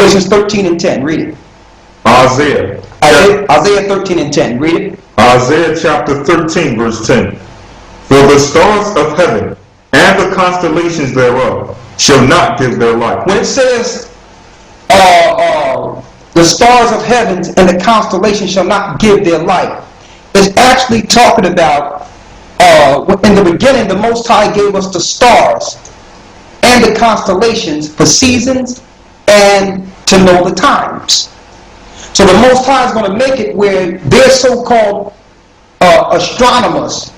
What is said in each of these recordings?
Revelations 13 and 10. Read it. Isaiah 13 and 10. Read it. Isaiah chapter 13, verse 10. For the stars of heaven and the constellations thereof shall not give their light. When it says the stars of heaven and the constellations shall not give their light, it's actually talking about in the beginning the Most High gave us the stars and the constellations for seasons and to know the times. So the Most High is going to make it where their so-called astrologers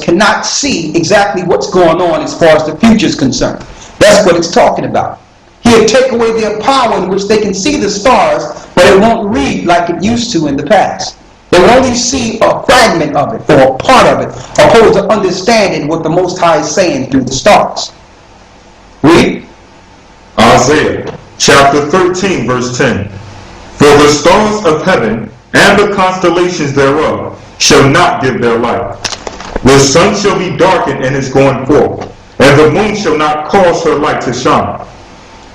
cannot see exactly what's going on as far as the future is concerned. That's what it's talking about. He'll take away their power in which they can see the stars, but it won't read like it used to in the past. They will only see a fragment of it or a part of it, opposed to understanding what the Most High is saying through the stars. Read. Isaiah chapter 13, verse 10. For the stars of heaven and the constellations thereof shall not give their light. The sun shall be darkened in its going forth, and the moon shall not cause her light to shine.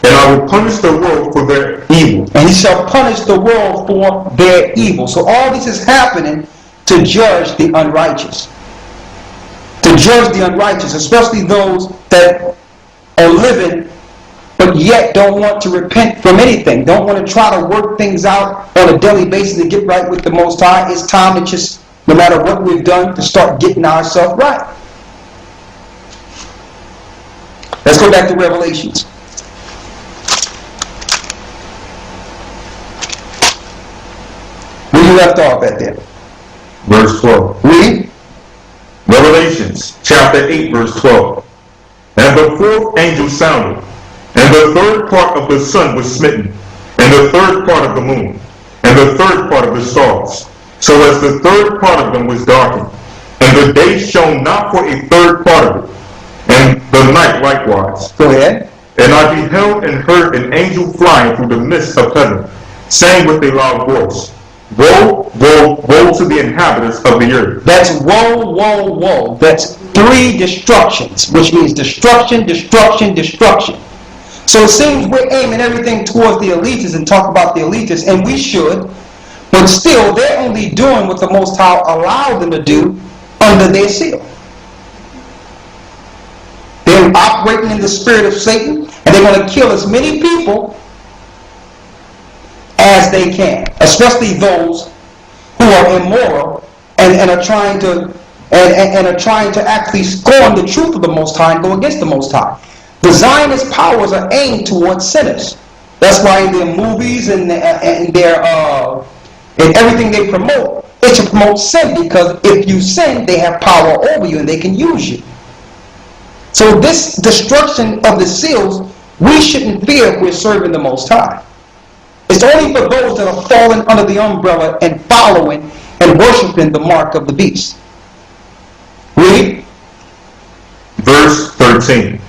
And I will punish the world for their evil. And he shall punish the world for their evil. So all this is happening to judge the unrighteous. To judge the unrighteous, especially those that are living but yet don't want to repent from anything. Don't want to try to work things out on a daily basis to get right with the Most High. It's time to just, no matter what we've done, to start getting ourselves right. Let's go back to Revelations. Where you left off at there? Verse 12. Read. Revelations chapter 8, verse 12. And the fourth angel sounded, and the third part of the sun was smitten, and the third part of the moon, and the third part of the stars, so as the third part of them was darkened. And the day shone not for a third part of it, and the night likewise. Go ahead. And I beheld and heard an angel flying through the midst of heaven, saying with a loud voice, Woe, woe, woe to the inhabitants of the earth. That's woe, woe, woe. That's 3 destructions, which means destruction, destruction, destruction. So it seems we're aiming everything towards the elitists and talk about the elitists, and we should, but still they're only doing what the Most High allowed them to do under their seal. They're operating in the spirit of Satan, and they're going to kill as many people as they can, especially those who are immoral and are trying to actually scorn the truth of the Most High and go against the Most High. The Zionist powers are aimed towards sinners. That's why in their movies and everything they promote, it's to promote sin, because if you sin, they have power over you and they can use you. So this destruction of the seals, we shouldn't fear if we're serving the Most High. It's only for those that are falling under the umbrella and following and worshiping the mark of the beast. Read. Verse 13.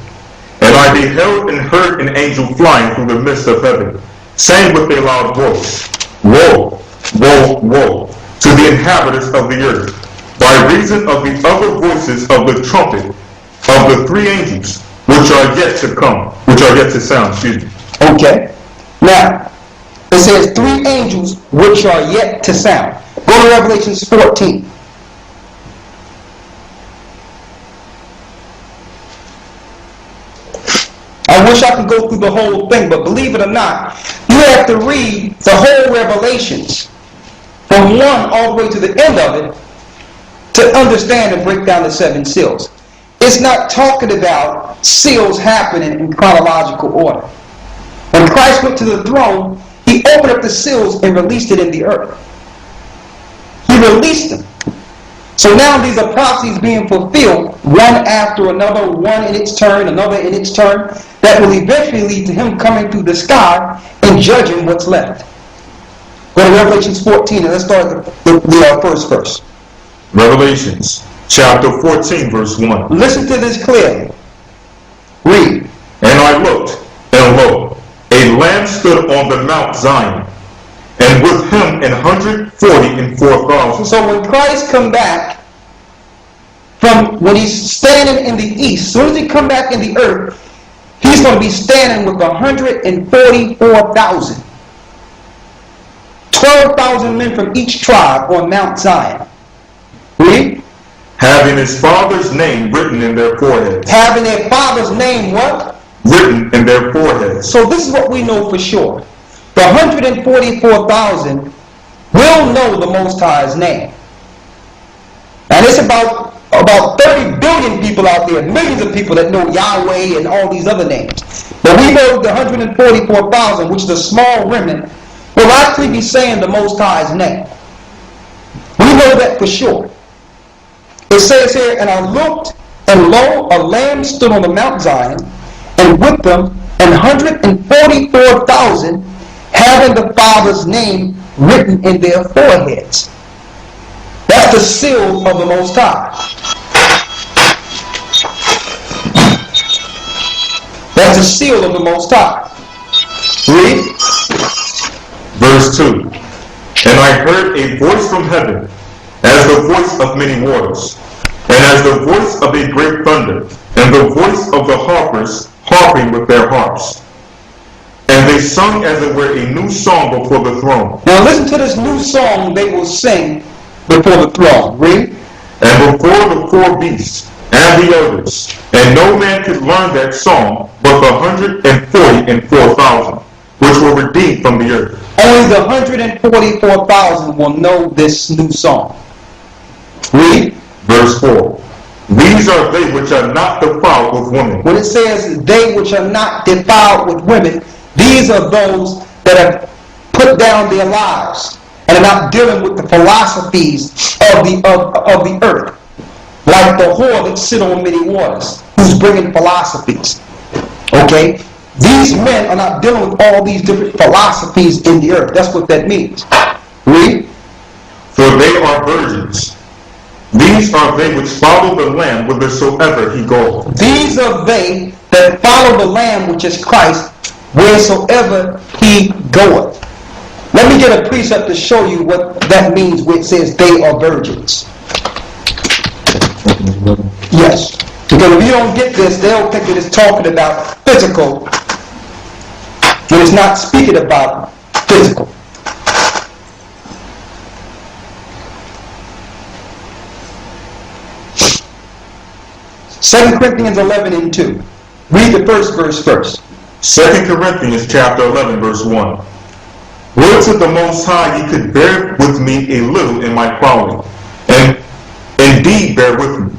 And I beheld and heard an angel flying through the midst of heaven, saying with a loud voice, Woe, woe, woe to the inhabitants of the earth, by reason of the other voices of the trumpet of the 3 angels, which are yet to come, which are yet to sound. Excuse me. Okay. Now, it says 3 angels which are yet to sound. Go to Revelations 14. I wish I could go through the whole thing, but believe it or not, you have to read the whole Revelations from 1 all the way to the end of it to understand and break down the 7 seals. It's not talking about seals happening in chronological order. When Christ went to the throne, he opened up the seals and released it in the earth. He released them. So now these are prophecies being fulfilled, one after another, one in its turn, another in its turn, that will eventually lead to him coming through the sky and judging what's left. Go to Revelations 14 and let's start the first verse. Revelations chapter 14, verse 1. Listen to this clearly. Read. And I looked, and lo, a Lamb stood on the Mount Zion, and with him 144,000. So when Christ come back, from when he's standing in the east, as soon as he come back in the earth, he He's going to be standing with 144,000. 12,000 men from each tribe on Mount Zion. Read. Having his father's name written in their foreheads. Having their father's name what? Written in their foreheads. So this is what we know for sure. The 144,000 will know the Most High's name. And it's about 30 billion people out there, millions of people that know Yahweh and all these other names. But we know the 144,000, which is a small remnant, will actually be saying the Most High's name. We know that for sure. It says here, and I looked, and lo, a lamb stood on the Mount Zion, and with them 144,000 having the Father's name written in their foreheads. That's the seal of the Most High. That's the seal of the Most High. Read. Verse 2. And I heard a voice from heaven, as the voice of many waters, and as the voice of a great thunder, and the voice of the harpers harping with their harps. And they sung as it were a new song before the throne. Now listen to this new song they will sing before the throne. Read. And before the four beasts and the elders. And no man could learn that song but the 144,000, which were redeemed from the earth. Only the 144,000 will know this new song. Read. Verse 4. These are they which are not defiled with women. When it says they which are not defiled with women, these are those that have put down their lives and are not dealing with the philosophies of the earth, like the whore that sit on many waters, who's bringing philosophies. Okay? These men are not dealing with all these different philosophies in the earth. That's what that means. Read. For they are virgins. These are they which follow the Lamb whithersoever he goeth. These are they that follow the Lamb, which is Christ, wheresoever he goeth. Let me get a precept to show you what that means when it says they are virgins. Yes. Because if you don't get this, they'll think that it's talking about physical when it's not speaking about physical. Second Corinthians 11 and 2. Read the first verse first. 2 Corinthians chapter 11 verse 1. Would to the Most High ye could bear with me a little in my folly, and indeed bear with me.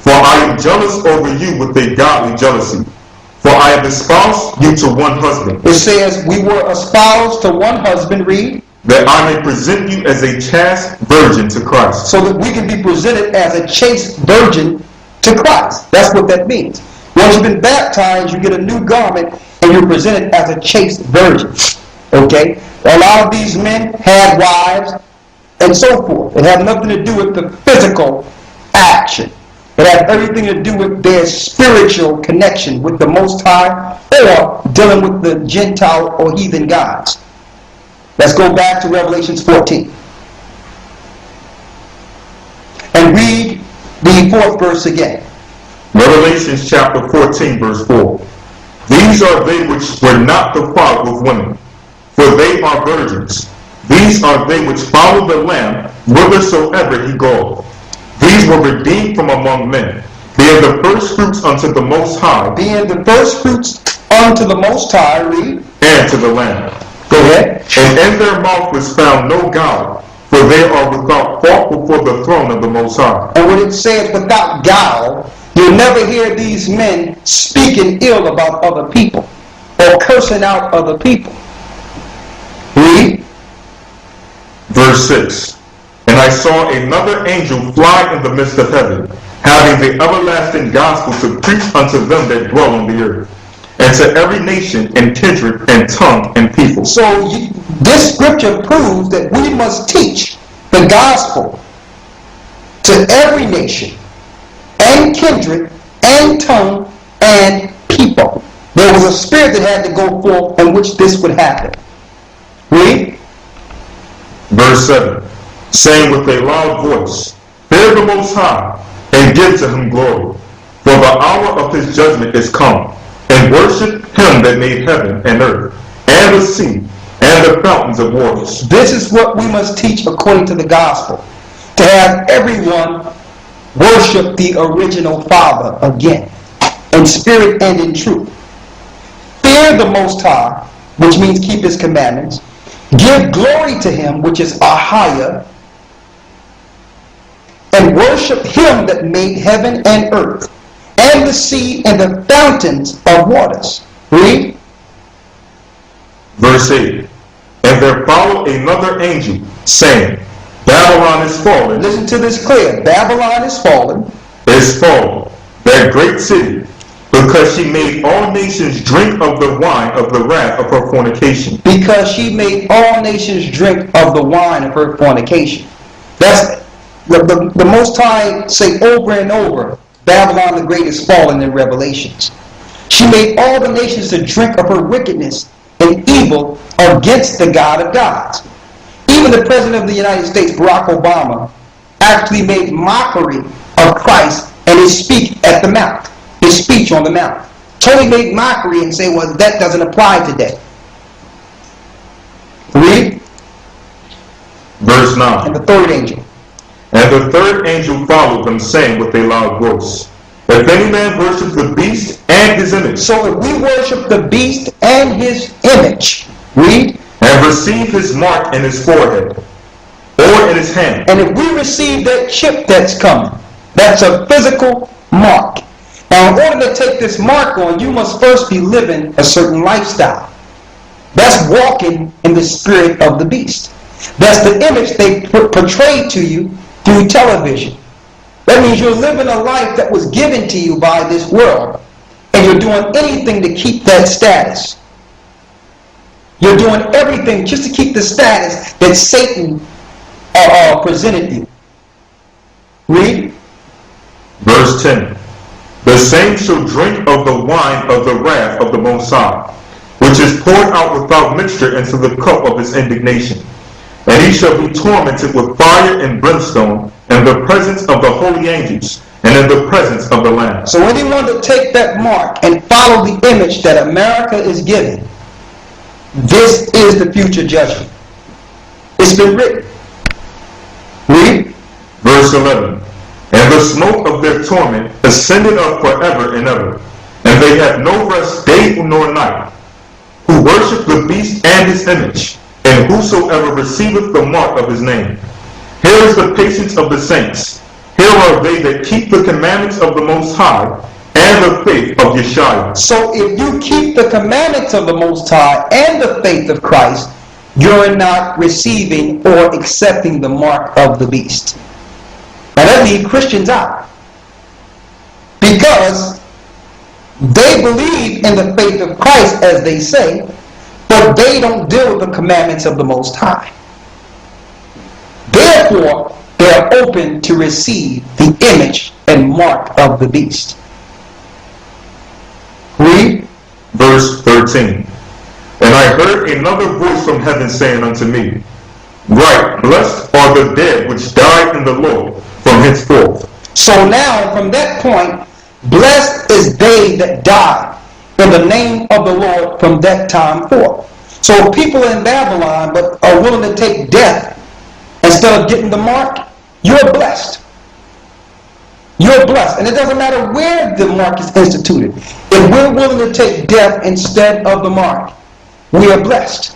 For I am jealous over you with a godly jealousy. For I have espoused you to one husband. It says, we were espoused to one husband, read. That I may present you as a chaste virgin to Christ. So that we can be presented as a chaste virgin to Christ. That's what that means. Once you've been baptized, you get a new garment and you're presented as a chaste virgin. Okay? A lot of these men had wives and so forth. It had nothing to do with the physical action. It had everything to do with their spiritual connection with the Most High or dealing with the Gentile or heathen gods. Let's go back to Revelation 14. And read the 4th verse again. Revelation chapter 14 verse 4. These are they which were not defiled with women, for they are virgins. These are they which follow the Lamb whithersoever he goeth. These were redeemed from among men, being the first fruits unto the Most High. Being the first fruits unto the Most High, read. And to the Lamb. Go ahead. And in their mouth was found no guile, for they are without fault before the throne of the Most High. And when it says without guile, you'll never hear these men speaking ill about other people or cursing out other people. Read. Verse 6. And I saw another angel fly in the midst of heaven, having the everlasting gospel to preach unto them that dwell on the earth, and to every nation and kindred and tongue and people. So this scripture proves that we must teach the gospel to every nation and kindred and tongue and people. There was a spirit that had to go forth in which this would happen. Read. Verse 7. Saying with a loud voice, Fear the Most High, and give to him glory, for the hour of his judgment is come, and worship him that made heaven and earth, and the sea, and the fountains of waters. This is what we must teach according to the gospel. To have everyone worship the original Father again, in spirit and in truth. Fear the Most High, which means keep his commandments. Give glory to him, which is a higher. And worship him that made heaven and earth, and the sea, and the fountains of waters. Read. Verse 8. And there followed another angel, saying, Babylon is fallen. Listen to this clear. Babylon is fallen. Is fallen, that great city, because she made all nations drink of the wine of the wrath of her fornication. Because she made all nations drink of the wine of her fornication. That's the Most High say over and over, Babylon the Great is fallen in Revelations. She made all the nations to drink of her wickedness and evil against the God of gods. Even the President of the United States, Barack Obama, actually made mockery of Christ and his speech at the Mount. His speech on the Mount. Totally made mockery and say, well, that doesn't apply today. Read. Verse 9. And the third angel. And the third angel followed them, saying with a loud voice, If any man worship the beast and his image. So if we worship the beast and his image, read. And receive his mark in his forehead, or in his hand. And if we receive that chip that's coming, that's a physical mark. Now, in order to take this mark on, you must first be living a certain lifestyle. That's walking in the spirit of the beast. That's the image they portray to you through television. That means you're living a life that was given to you by this world, and you're doing anything to keep that status. You're doing everything just to keep the status that Satan presented you. Read. Verse 10. The same shall drink of the wine of the wrath of the Most High, which is poured out without mixture into the cup of his indignation. And he shall be tormented with fire and brimstone in the presence of the holy angels and in the presence of the Lamb. So anyone that take that mark and follow the image that America is giving, this is the future judgment. It's been written. Read. Verse 11. And the smoke of their torment ascended up forever and ever, and they have no rest day nor night, who worship the beast and his image, and whosoever receiveth the mark of his name. Here is the patience of the saints. Here are they that keep the commandments of the Most High, and the faith of Yeshua. So if you keep the commandments of the Most High and the faith of Christ, you're not receiving or accepting the mark of the beast. Now that leaves Christians out, because they believe in the faith of Christ, as they say, but they don't deal with the commandments of the Most High. Therefore, they are open to receive the image and mark of the beast. Read. Verse 13. And I heard another voice from heaven saying unto me, Right, blessed are the dead which died in the Lord from henceforth. So now, from that point, blessed is they that die in the name of the Lord from that time forth. So people in Babylon but are willing to take death instead of getting the mark, you're blessed. You're blessed. And it doesn't matter where the mark is instituted. If we're willing to take death instead of the mark, we are blessed.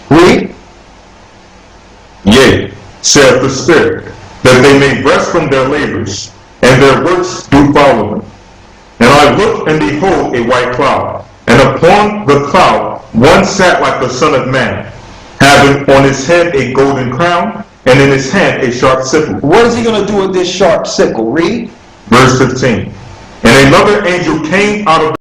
Read. Yea, saith the Spirit, that they may rest from their labors, and their works do follow them. And I looked, and behold, a white cloud, and upon the cloud one sat like the Son of Man, having on his head a golden crown, and in his hand a sharp sickle. What is he going to do with this sharp sickle? Read. Verse 15. And another angel came out of